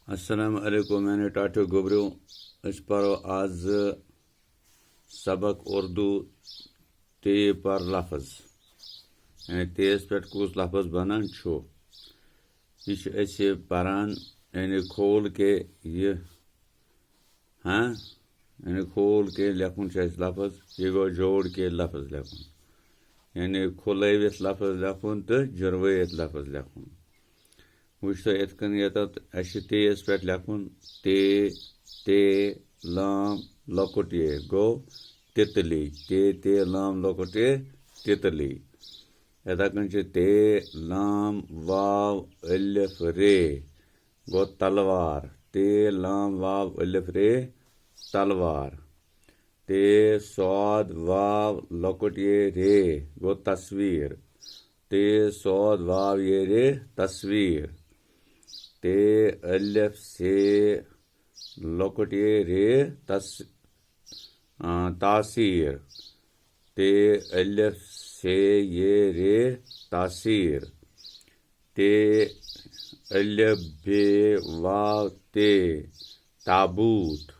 अस्सलाम वालेकुम। मैंने टाटो गोबरू अस परो आज सबक उर्दू ते पर लफ्ज यानी तेज पे कुछ लफ्ज बनान छो यह परान यानी खोल के ये हाँ यानी खोल के लेखुन लफ्ज यह गो जोड़ के लफ्ज लेखुन यानी खुलवित लफ्ज लेखुन तो जुर्वित लफ्ज लेखुन वुचो इतकन तेज पे लेखुन ते लाम लकुट ये गो तितली ते लाम लकुट ये तितली इतकन ते लाम वाव अलिफ रे गो तलवार ते लाम वाव अलिफ रे तलवार ते सौद वाव लकुट ये रे गो तस्वीर ते सौद वाव ये रे तस्वीर ते अलिफ से लकुट ये रे तासीर ते अलिफ से ये रे तासीर ते अलिफ बे वाव ते ताबूत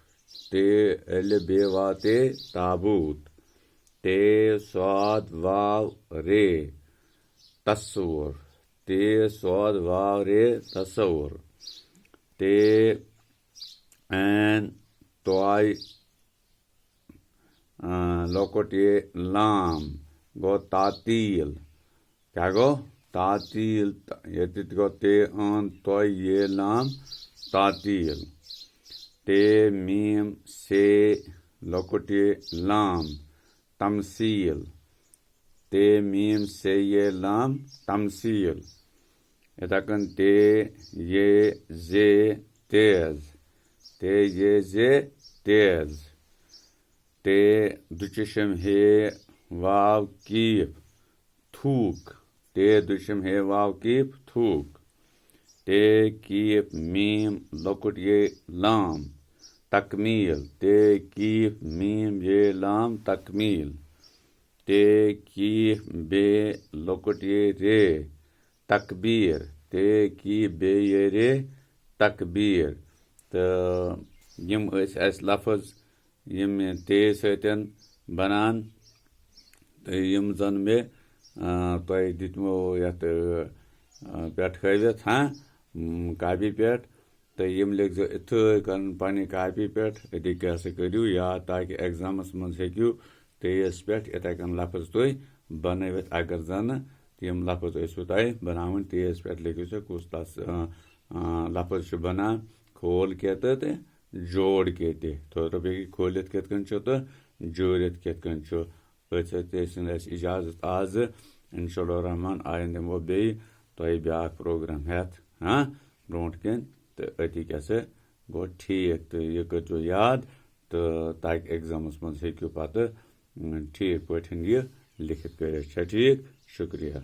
ते अलिफ बे वाव ते ताबूत ते स्वाद वाव रे तस्वुर ते स्वाद वाव रे तस्वुर ते एन तोय लकुट ये लाम गो तातील क्या गो तातील ये गो ते अन तोय ये लाम तातील ते मीम से लकुट ये लाम तमसील ते मीम से ये लाम तमसील इतकन ते ये जे तेज ते ये जे तेज ते दुचशम हे वाव कीफ थूक ते दुचशम हे वाव कीफ थूक ते कीफ मीम लकुट ये लाम तकमील ते कीफ मीम ये लाम तकमील ते कीफ बे लकुट ये रे तकबीर ते कीफ बे ये रे तकबीर तो यम लफ्ज यम ते सतन बनान तो यम जन मे तोय दितमो यत पेट हवित हाँ कापी पेट तो यम लिखो इथे कन पानी कापी पेट अति क्या करू याद ताकि एग्जामस मज हेकू तेज पे इथे कन लफ्ज तुम बनवित अगर जन तम लफ्ज तुम बनावन तेज पे लिखो से कुछ लफ्ज बनान खोल के तो जोड़ के तो खोलित कितकन तो जोड़ित कितकन इजाजत आज इंशाअल्लाह रहमान आयन दिमो बे तुम ब्या प्रोग्राम हेत हाँ ब्रोट कन तो अति क्या गो ठीक तो यह करो याद तो ताकि एग्जामस मज हेकू पत ठीक पे यह लिखित कर ठीक शुक्रिया।